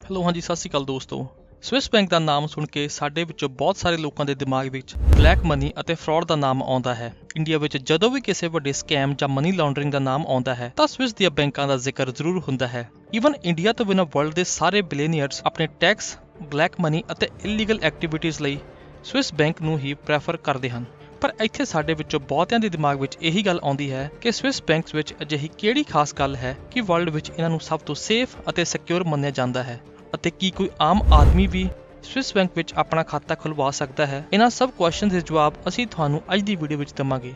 Hello ਹਾਂਜੀ ਸਤਿ ਸ਼੍ਰੀ ਅਕਾਲ ਦੋਸਤੋ। ਸਵਿਸ ਬੈਂਕ ਦਾ ਨਾਮ ਸੁਣ ਕੇ ਸਾਡੇ ਵਿੱਚੋਂ ਬਹੁਤ ਸਾਰੇ ਲੋਕਾਂ ਦੇ ਦਿਮਾਗ ਵਿੱਚ ਬਲੈਕ ਮਨੀ ਅਤੇ ਫਰਾਡ ਦਾ ਨਾਮ ਆਉਂਦਾ ਹੈ। ਇੰਡੀਆ ਵਿੱਚ ਜਦੋਂ ਵੀ ਕਿਸੇ ਵੱਡੇ ਸਕੈਮ ਜਾਂ ਮਨੀ ਲਾਂਡਰਿੰਗ ਦਾ ਨਾਮ ਆਉਂਦਾ ਹੈ ਤਾਂ ਸਵਿਸ ਦੀਆਂ ਬੈਂਕਾਂ ਦਾ ਜ਼ਿਕਰ ਜ਼ਰੂਰ ਹੁੰਦਾ ਹੈ। ਈਵਨ ਇੰਡੀਆ ਤੋਂ ਬਿਨਾਂ ਵਰਲਡ ਦੇ ਸਾਰੇ ਬਿਲੀਅਨੀਅਰਸ ਆਪਣੇ ਟੈਕਸ, ਬਲੈਕ ਮਨੀ ਅਤੇ ਇਲੀਗਲ ਐਕਟੀਵਿਟੀਜ਼ ਲਈ ਸਵਿਸ ਬੈਂਕ ਨੂੰ ਹੀ ਪ੍ਰੈਫਰ ਕਰਦੇ ਹਨ। ਪਰ ਇੱਥੇ ਸਾਡੇ ਵਿੱਚੋਂ ਬਹੁਤਿਆਂ ਦੇ ਦਿਮਾਗ ਵਿੱਚ ਇਹੀ ਗੱਲ ਆਉਂਦੀ ਹੈ ਕਿ ਸਵਿਸ ਬੈਂਕਸ ਵਿੱਚ ਅਜਿਹੀ ਕਿਹੜੀ ਖਾਸ ਗੱਲ ਹੈ ਕਿ ਵਰਲਡ ਵਿੱਚ ਇਹਨਾਂ ਨੂੰ ਸਭ ਤੋਂ ਸੇਫ ਅਤੇ ਸਿਕਿਉਰ ਮੰਨਿਆ ਜਾਂਦਾ ਹੈ, ਅਤੇ ਕੀ ਕੋਈ ਆਮ ਆਦਮੀ ਵੀ ਸਵਿਸ ਬੈਂਕ ਵਿੱਚ ਆਪਣਾ ਖਾਤਾ ਖੁਲਵਾ ਸਕਦਾ ਹੈ। ਇਹਨਾਂ ਸਭ ਕੁਐਸਚਨਸ ਦੇ ਜਵਾਬ ਅਸੀਂ ਤੁਹਾਨੂੰ ਅੱਜ ਦੀ ਵੀਡੀਓ ਵਿੱਚ ਦੇਵਾਂਗੇ।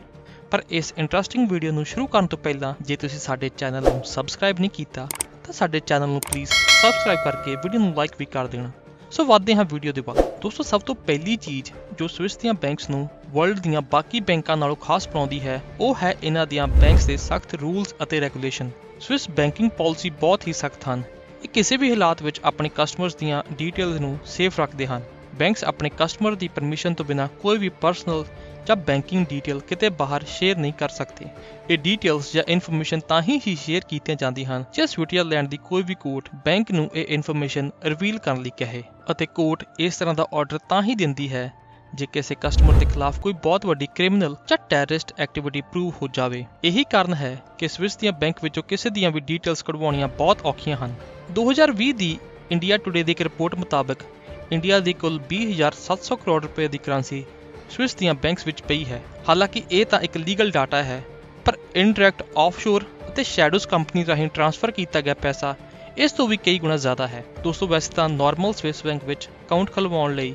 ਪਰ ਇਸ ਇੰਟਰਸਟਿੰਗ ਵੀਡੀਓ ਨੂੰ ਸ਼ੁਰੂ ਕਰਨ ਤੋਂ ਪਹਿਲਾਂ ਜੇ ਤੁਸੀਂ ਸਾਡੇ ਚੈਨਲ ਨੂੰ ਸਬਸਕ੍ਰਾਈਬ ਨਹੀਂ ਕੀਤਾ ਤਾਂ ਸਾਡੇ ਚੈਨਲ ਨੂੰ ਪਲੀਜ਼ ਸਬਸਕ੍ਰਾਈਬ ਕਰਕੇ ਵੀਡੀਓ ਨੂੰ ਲਾਈਕ ਵੀ ਕਰ ਦੇਣਾ। ਸੋ ਵਧਦੇ ਹਾਂ ਵੀਡੀਓ ਦੇ ਵੱਲ। ਦੋਸਤੋ, ਸਭ ਤੋਂ ਪਹਿਲੀ ਚੀਜ਼ ਜੋ ਸਵਿਸ ਦੀਆਂ ਬੈਂਕਸ ਨੂੰ ਵਰਲਡ ਦੀਆਂ ਬਾਕੀ ਬੈਂਕਾਂ ਨਾਲੋਂ ਖਾਸ ਬਣਾਉਂਦੀ ਹੈ ਉਹ ਹੈ ਇਹਨਾਂ ਦੀਆਂ ਬੈਂਕਸ ਦੇ ਸਖਤ ਰੂਲਸ ਅਤੇ ਰੈਗੂਲੇਸ਼ਨ। ਸਵਿਸ ਬੈਂਕਿੰਗ ਪਾਲਿਸੀ ਬਹੁਤ ਹੀ ਸਖਤ ਹਨ। ਇਹ ਕਿਸੇ ਵੀ ਹਾਲਾਤ ਵਿੱਚ ਆਪਣੇ ਕਸਟਮਰਸ ਦੀਆਂ ਡੀਟੇਲਸ ਨੂੰ ਸੇਫ ਰੱਖਦੇ ਹਨ। ਬੈਂਕਸ ਆਪਣੇ ਕਸਟਮਰ ਦੀ ਪਰਮਿਸ਼ਨ ਤੋਂ ਬਿਨਾਂ ਕੋਈ ਵੀ ਪਰਸਨਲ ਜਾਂ ਬੈਂਕਿੰਗ ਡੀਟੇਲ ਕਿਤੇ ਬਾਹਰ ਸ਼ੇਅਰ ਨਹੀਂ ਕਰ ਸਕਦੇ। ਇਹ ਡੀਟੇਲਸ ਜਾਂ ਇਨਫੋਰਮੇਸ਼ਨ ਤਾਂ ਹੀ ਸ਼ੇਅਰ ਕੀਤੀਆਂ ਜਾਂਦੀਆਂ ਹਨ ਜੇ ਸਵਿਟਜ਼ਰਲੈਂਡ ਦੀ ਕੋਈ ਵੀ ਕੋਰਟ ਬੈਂਕ ਨੂੰ ਇਹ ਇਨਫੋਰਮੇਸ਼ਨ ਰਿਵੀਲ ਕਰਨ ਲਈ ਕਹੇ, ਅਤੇ ਕੋਰਟ ਇਸ ਤਰ੍ਹਾਂ ਦਾ ਆਰਡਰ ਤਾਂ ਹੀ ਦਿੰਦੀ ਹੈ ਜੇ ਕਿਸੇ ਕਸਟਮਰ ਦੇ ਖਿਲਾਫ ਕੋਈ ਬਹੁਤ ਵੱਡੀ ਕ੍ਰਿਮੀਨਲ ਜਾਂ ਟੈਰਰਿਸਟ ਐਕਟੀਵਿਟੀ ਪ੍ਰੂਵ ਹੋ ਜਾਵੇ। ਇਹੀ ਕਾਰਨ ਹੈ ਕਿ ਸਵਿਸ ਦੀਆਂ ਬੈਂਕ ਵਿੱਚੋਂ ਕਿਸੇ ਦੀਆਂ ਵੀ ਡੀਟੇਲਸ ਕਢਵਾਉਣੀਆਂ ਬਹੁਤ ਔਖੀਆਂ ਹਨ। 2020 ਦੀ ਇੰਡੀਆ ਟੁਡੇ ਦੀ ਇੱਕ ਰਿਪੋਰਟ ਮੁਤਾਬਕ ਇੰਡੀਆ ਦੀ ਕੁੱਲ 20,700 ਕਰੋੜ ਰੁਪਏ ਦੀ ਕਰੰਸੀ ਸਵਿਸ ਦੀਆਂ ਬੈਂਕਸ ਵਿੱਚ ਪਈ ਹੈ। ਹਾਲਾਂਕਿ ਇਹ ਤਾਂ ਇੱਕ ਲੀਗਲ ਡਾਟਾ ਹੈ, ਪਰ ਇਨਡਾਇਰੈਕਟ ਆਫਸ਼ੋਰ ਅਤੇ ਸ਼ੈਡੋਜ਼ ਕੰਪਨੀ ਰਾਹੀਂ ਟ੍ਰਾਂਸਫਰ ਕੀਤਾ ਗਿਆ ਪੈਸਾ ਇਸ ਤੋਂ ਵੀ ਕਈ ਗੁਣਾ ਜ਼ਿਆਦਾ ਹੈ। ਦੋਸਤੋ, ਵੈਸੇ ਤਾਂ ਨਾਰਮਲ ਸਵਿਸ ਬੈਂਕ ਵਿੱਚ ਅਕਾਊਂਟ ਖੁਲਵਾਉਣ ਲਈ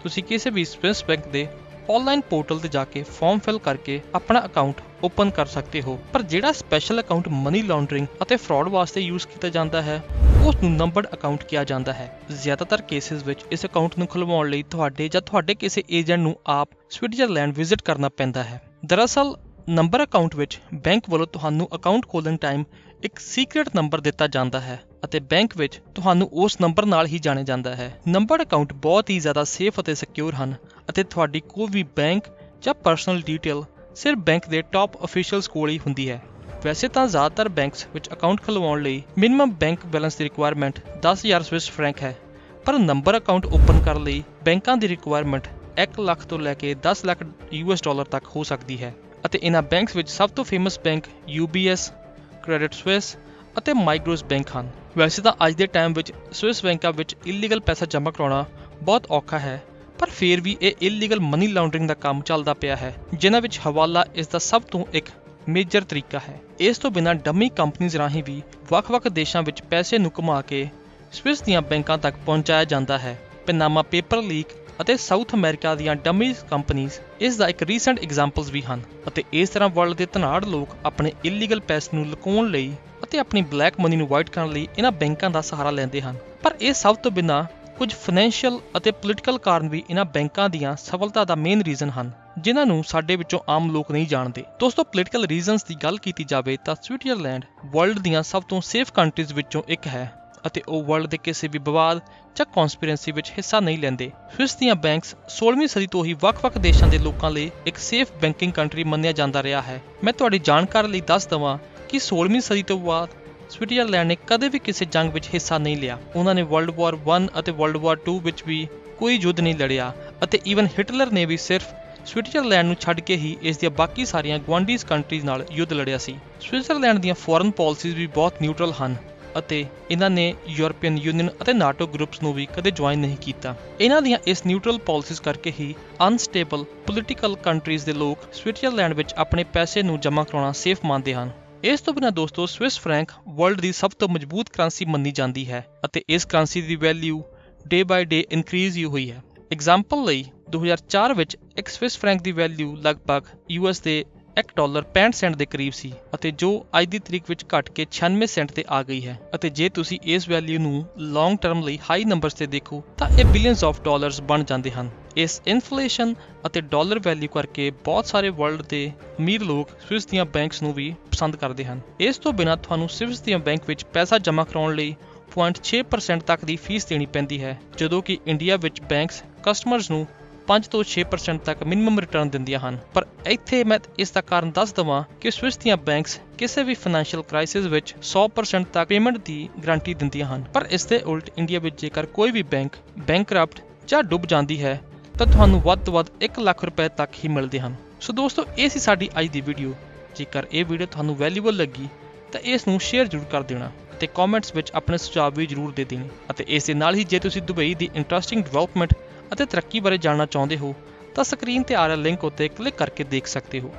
ਤੁਸੀਂ ਕਿਸੇ ਵੀ ਸਵਿਸ ਬੈਂਕ ਦੇ ਆਨਲਾਈਨ ਪੋਰਟਲ ਤੇ ਜਾ ਕੇ ਫਾਰਮ ਫਿਲ ਕਰਕੇ ਆਪਣਾ ਅਕਾਊਂਟ ਓਪਨ ਕਰ ਸਕਦੇ ਹੋ। ਪਰ ਜਿਹੜਾ ਸਪੈਸ਼ਲ ਅਕਾਊਂਟ ਮਨੀ ਲਾਂਡਰਿੰਗ ਅਤੇ ਫਰਾਡ ਵਾਸਤੇ ਯੂਜ਼ ਕੀਤਾ ਜਾਂਦਾ ਹੈ ਉਸ ਨੂੰ ਨੰਬਰਡ ਅਕਾਊਂਟ ਕਿਹਾ ਜਾਂਦਾ ਹੈ। ਜ਼ਿਆਦਾਤਰ ਕੇਸਿਸ ਵਿੱਚ ਇਸ ਅਕਾਊਂਟ ਨੂੰ ਖੁਲਵਾਉਣ ਲਈ ਤੁਹਾਡੇ ਜਾਂ ਤੁਹਾਡੇ ਕਿਸੇ ਏਜੰਟ ਨੂੰ ਆਪ ਸਵਿਟਜ਼ਰਲੈਂਡ ਵਿਜ਼ਿਟ ਕਰਨਾ ਪੈਂਦਾ ਹੈ। ਦਰਅਸਲ ਨੰਬਰ ਅਕਾਊਂਟ ਵਿੱਚ ਬੈਂਕ ਵੱਲੋਂ ਤੁਹਾਨੂੰ ਅਕਾਊਂਟ ਖੋਲ੍ਹਣ ਟਾਈਮ ਇੱਕ ਸੀਕ੍ਰੇਟ ਨੰਬਰ ਦਿੱਤਾ ਜਾਂਦਾ ਹੈ ਅਤੇ ਬੈਂਕ ਵਿੱਚ ਤੁਹਾਨੂੰ ਉਸ ਨੰਬਰ ਨਾਲ ਹੀ ਜਾਣਿਆ ਜਾਂਦਾ ਹੈ। ਨੰਬਰਡ ਅਕਾਊਂਟ ਬਹੁਤ ਹੀ ਜ਼ਿਆਦਾ ਸੇਫ ਅਤੇ ਸਿਕਿਉਰ ਹਨ ਅਤੇ ਤੁਹਾਡੀ ਕੋਈ ਵੀ ਬੈਂਕ ਜਾਂ ਪਰਸਨਲ ਡੀਟੇਲ ਸਿਰਫ ਬੈਂਕ ਦੇ ਟਾਪ ਅਫੀਸ਼ੀਅਲਸ ਕੋਲ ਹੀ ਹੁੰਦੀ ਹੈ। ਵੈਸੇ ਤਾਂ ਜ਼ਿਆਦਾਤਰ ਬੈਂਕਸ ਵਿੱਚ ਅਕਾਊਂਟ ਖੁਲਵਾਉਣ ਲਈ ਮਿਨੀਮਮ ਬੈਂਕ ਬੈਲੈਂਸ ਦੀ ਰਿਕੁਆਇਰਮੈਂਟ 10,000 ਸਵਿਸ ਫਰੈਂਕ ਹੈ, ਪਰ ਨੰਬਰ ਅਕਾਊਂਟ ਓਪਨ ਕਰਨ ਲਈ ਬੈਂਕਾਂ ਦੀ ਰਿਕੁਆਇਰਮੈਂਟ 1 ਲੱਖ ਤੋਂ ਲੈ ਕੇ 10 ਲੱਖ US$ ਤੱਕ ਹੋ ਸਕਦੀ ਹੈ। ਅਤੇ ਇਹਨਾਂ ਬੈਂਕਸ ਵਿੱਚ ਸਭ ਤੋਂ famous bank UBS, credit Swiss ਅਤੇ ਮਾਈਗਰੋਸ ਬੈਂਕ ਹਨ। ਵੈਸੇ ਤਾਂ ਅੱਜ ਦੇ ਟਾਈਮ ਵਿੱਚ ਸਵਿਸ ਬੈਂਕਾਂ ਵਿੱਚ ਇਲੀਗਲ ਪੈਸਾ ਜਮ੍ਹਾਂ ਕਰਾਉਣਾ ਬਹੁਤ ਔਖਾ ਹੈ, ਪਰ ਫਿਰ ਵੀ ਇਹ ਇਲੀਗਲ ਮਨੀ ਲਾਂਡਰਿੰਗ ਦਾ ਕੰਮ ਚੱਲਦਾ ਪਿਆ ਹੈ, ਜਿਨ੍ਹਾਂ ਵਿੱਚ ਹਵਾਲਾ ਇਸ ਦਾ ਸਭ ਤੋਂ ਇੱਕ ਮੇਜਰ ਤਰੀਕਾ ਹੈ। ਇਸ ਤੋਂ ਬਿਨਾਂ ਡੰਮੀ ਕੰਪਨੀਜ਼ ਰਾਹੀਂ ਵੀ ਵੱਖ-ਵੱਖ ਦੇਸ਼ਾਂ ਵਿੱਚ ਪੈਸੇ ਨੂੰ ਘੁਮਾ ਕੇ ਸਵਿਸ ਦੀਆਂ ਬੈਂਕਾਂ ਤੱਕ ਪਹੁੰਚਾਇਆ ਜਾਂਦਾ ਹੈ। ਪਨਾਮਾ ਪੇਪਰ ਲੀਕ ਅਤੇ ਸਾਊਥ ਅਮਰੀਕਾ ਦੀਆਂ ਡੰਮੀ ਕੰਪਨੀਜ਼ ਇਸ ਦਾ ਇੱਕ ਰੀਸੈਂਟ ਐਗਜ਼ਾਮਪਲਸ ਵੀ ਹਨ। ਅਤੇ ਇਸ ਤਰ੍ਹਾਂ ਵਰਲਡ ਦੇ ਧਨਾੜ ਲੋਕ ਆਪਣੇ ਇਲੀਗਲ ਪੈਸੇ ਨੂੰ ਲੁਕਾਉਣ ਲਈ ਅਤੇ ਆਪਣੀ ਬਲੈਕ ਮਨੀ ਨੂੰ ਵਾਈਟ ਕਰਨ ਲਈ ਇਹਨਾਂ ਬੈਂਕਾਂ ਦਾ ਸਹਾਰਾ ਲੈਂਦੇ ਹਨ। ਪਰ ਇਹ ਸਭ ਤੋਂ ਬਿਨਾਂ ਕੁਝ ਫਾਈਨੈਂਸ਼ੀਅਲ ਅਤੇ ਪੋਲੀਟੀਕਲ ਕਾਰਨ ਵੀ ਇਹਨਾਂ ਬੈਂਕਾਂ ਦੀਆਂ ਸਫਲਤਾ ਦਾ ਮੇਨ ਰੀਜ਼ਨ ਹਨ, ਜਿਨ੍ਹਾਂ ਨੂੰ ਸਾਡੇ ਵਿੱਚੋਂ ਆਮ ਲੋਕ ਨਹੀਂ ਜਾਣਦੇ। ਦੋਸਤੋ, ਪੋਲੀਟੀਕਲ ਰੀਜ਼ਨਸ ਦੀ ਗੱਲ ਕੀਤੀ ਜਾਵੇ ਤਾਂ ਸਵਿਟਜ਼ਰਲੈਂਡ ਵਰਲਡ ਦੀਆਂ ਸਭ ਤੋਂ ਸੇਫ ਕੰਟਰੀਜ਼ ਵਿੱਚੋਂ ਇੱਕ ਹੈ ਅਤੇ ਉਹ ਵਰਲਡ ਦੇ ਕਿਸੇ ਵੀ ਵਿਵਾਦ ਜਾਂ ਕੌਨਸਪੀਰੈਂਸੀ ਵਿੱਚ ਹਿੱਸਾ ਨਹੀਂ ਲੈਂਦੇ। ਸਵਿਸ ਦੀਆਂ ਬੈਂਕਸ 16ਵੀਂ ਸਦੀ ਤੋਂ ਹੀ ਵੱਖ-ਵੱਖ ਦੇਸ਼ਾਂ ਦੇ ਲੋਕਾਂ ਲਈ ਇੱਕ ਸੇਫ ਬੈਂਕਿੰਗ ਕੰਟਰੀ ਮੰਨਿਆ ਜਾਂਦਾ ਰਿਹਾ ਹੈ। ਮੈਂ ਤੁਹਾਡੀ ਜਾਣਕਾਰੀ ਲਈ ਦੱਸ ਦੇਵਾਂ ਕਿ 16ਵੀਂ ਸਦੀ ਤੋਂ ਬਾਅਦ ਸਵਿਟਜ਼ਰਲੈਂਡ ਨੇ ਕਦੇ ਵੀ ਕਿਸੇ ਜੰਗ ਵਿੱਚ ਹਿੱਸਾ ਨਹੀਂ ਲਿਆ। ਉਹਨਾਂ ਨੇ ਵਰਲਡ ਵਾਰ 1 ਅਤੇ ਵਰਲਡ ਵਾਰ 2 ਵਿੱਚ ਵੀ ਕੋਈ ਯੁੱਧ ਨਹੀਂ ਲੜਿਆ, ਅਤੇ ਈਵਨ ਹਿਟਲਰ ਨੇ ਵੀ ਸਿਰਫ ਸਵਿਟਜ਼ਰਲੈਂਡ ਨੂੰ ਛੱਡ ਕੇ ਹੀ ਇਸ ਦੀਆਂ ਬਾਕੀ ਸਾਰੀਆਂ ਗੁਆਂਢੀਜ਼ ਕੰਟਰੀਜ਼ ਨਾਲ ਯੁੱਧ ਲੜਿਆ ਸੀ। ਸਵਿਟਜ਼ਰਲੈਂਡ ਦੀਆਂ ਫੋਰਨ ਪਾਲਿਸੀਜ਼ ਵੀ ਬਹੁਤ ਨਿਊਟਰਲ ਹਨ ਅਤੇ ਇਹਨਾਂ ਨੇ ਯੂਰਪੀਅਨ ਯੂਨੀਅਨ ਅਤੇ ਨਾਟੋ ਗਰੁੱਪਸ ਨੂੰ ਵੀ ਕਦੇ ਜੁਆਇਨ ਨਹੀਂ ਕੀਤਾ। ਇਹਨਾਂ ਦੀਆਂ ਇਸ ਨਿਊਟਰਲ ਪਾਲਿਸੀਜ਼ ਕਰਕੇ ਹੀ ਅਨਸਟੇਬਲ ਪੋਲੀਟੀਕਲ ਕੰਟਰੀਜ਼ ਦੇ ਲੋਕ ਸਵਿਟਜ਼ਰਲੈਂਡ ਵਿੱਚ ਆਪਣੇ ਪੈਸੇ ਨੂੰ ਜਮ੍ਹਾਂ ਕਰਾਉਣਾ ਸੇਫ ਮੰਨਦੇ ਹਨ। ਇਸ ਤੋਂ ਬਿਨਾਂ ਦੋਸਤੋ, ਸਵਿਸ ਫਰੈਂਕ ਵਰਲਡ ਦੀ ਸਭ ਤੋਂ ਮਜ਼ਬੂਤ ਕਰੰਸੀ ਮੰਨੀ ਜਾਂਦੀ ਹੈ ਅਤੇ ਇਸ ਕਰੰਸੀ ਦੀ value day by day increase ਹੀ ਹੋਈ ਹੈ। ਐਗਜ਼ਾਮਪਲ ਲਈ 2004 ਵਿੱਚ ਇੱਕ ਸਵਿਸ ਫਰੈਂਕ ਦੀ ਵੈਲਿਊ ਲਗਭਗ US ਦੇ $1.65 ਦੇ ਕਰੀਬ ਸੀ, ਅਤੇ ਜੋ ਅੱਜ ਦੀ ਤਰੀਕ ਵਿੱਚ ਘਟ ਕੇ 96 ਸੈਂਟ ਤੇ ਆ ਗਈ ਹੈ। ਅਤੇ ਜੇ ਤੁਸੀਂ ਇਸ ਵੈਲਿਊ ਨੂੰ ਲੌਂਗ ਟਰਮ ਲਈ ਹਾਈ ਨੰਬਰਸ ਤੇ ਦੇਖੋ ਤਾਂ ਇਹ ਬਿਲੀਅਨਸ ਆਫ ਡਾਲਰਸ ਬਣ ਜਾਂਦੇ ਹਨ। ਇਸ ਇਨਫਲੇਸ਼ਨ ਅਤੇ ਡਾਲਰ ਵੈਲਿਊ ਕਰਕੇ ਬਹੁਤ ਸਾਰੇ ਵਰਲਡ ਦੇ ਅਮੀਰ ਲੋਕ ਸਵਿਸ ਦੀਆਂ ਬੈਂਕਸ ਨੂੰ ਵੀ ਪਸੰਦ ਕਰਦੇ ਹਨ। ਇਸ ਤੋਂ ਬਿਨਾਂ ਤੁਹਾਨੂੰ ਸਵਿਸ ਦੀਆਂ ਬੈਂਕ ਵਿੱਚ ਪੈਸਾ ਜਮ੍ਹਾਂ ਕਰਾਉਣ ਲਈ 0.6% ਤੱਕ ਦੀ ਫੀਸ ਦੇਣੀ ਪੈਂਦੀ ਹੈ, ਜਦੋਂ ਕਿ ਇੰਡੀਆ ਵਿੱਚ ਬੈਂਕਸ ਕਸਟਮਰਸ ਨੂੰ 5 ਤੋਂ 6% ਤੱਕ ਮਿਨੀਮਮ ਰਿਟਰਨ ਦਿੰਦੀਆਂ ਹਨ। ਪਰ ਇੱਥੇ ਮੈਂ ਇਸ ਦਾ ਕਾਰਨ ਦੱਸ ਦਵਾਂ ਕਿ ਸਵਿਸ ਦੀਆਂ ਬੈਂਕਸ ਕਿਸੇ ਵੀ ਫਾਈਨੈਂਸ਼ੀਅਲ ਕ੍ਰਾਈਸਿਸ ਵਿੱਚ 100% ਤੱਕ ਪੇਮੈਂਟ ਦੀ ਗਾਰੰਟੀ ਦਿੰਦੀਆਂ ਹਨ। ਪਰ ਇਸ ਦੇ ਉਲਟ ਇੰਡੀਆ ਵਿੱਚ ਜੇਕਰ ਕੋਈ ਵੀ ਬੈਂਕ ਬੈਂਕਰਪਟ ਜਾਂ ਡੁੱਬ ਜਾਂਦੀ ਹੈ ਤਾਂ ਤੁਹਾਨੂੰ ਵੱਧ ਤੋਂ ਵੱਧ 1 ਲੱਖ ਰੁਪਏ ਤੱਕ ਹੀ ਮਿਲਦੇ ਹਨ। ਸੋ ਦੋਸਤੋ, ਇਹ ਸੀ ਸਾਡੀ ਅੱਜ ਦੀ ਵੀਡੀਓ। ਜੇਕਰ ਇਹ ਵੀਡੀਓ ਤੁਹਾਨੂੰ ਵੈਲਿਊਬਲ ਲੱਗੀ ਤਾਂ ਇਸ ਨੂੰ ਸ਼ੇਅਰ ਜ਼ਰੂਰ ਕਰ ਦੇਣਾ ਅਤੇ ਕਮੈਂਟਸ ਵਿੱਚ ਆਪਣੇ ਸੁਝਾਅ ਵੀ ਜ਼ਰੂਰ ਦੇ ਦੇਣੇ। ਅਤੇ ਇਸ ਦੇ ਨਾਲ ਹੀ ਜੇ ਤੁਸੀਂ ਦੁਬਈ ਦੀ ਇੰਟਰਸਟਿੰਗ ਡਿਵੈਲਪਮੈਂਟ ਅਤੇ ਤਰੱਕੀ ਬਾਰੇ ਜਾਣਨਾ ਚਾਹੁੰਦੇ ਹੋ ਤਾਂ ਸਕਰੀਨ ਤੇ ਆ ਰਿਹਾ ਲਿੰਕ ਉੱਤੇ ਕਲਿੱਕ ਕਰਕੇ ਦੇਖ ਸਕਦੇ ਹੋ।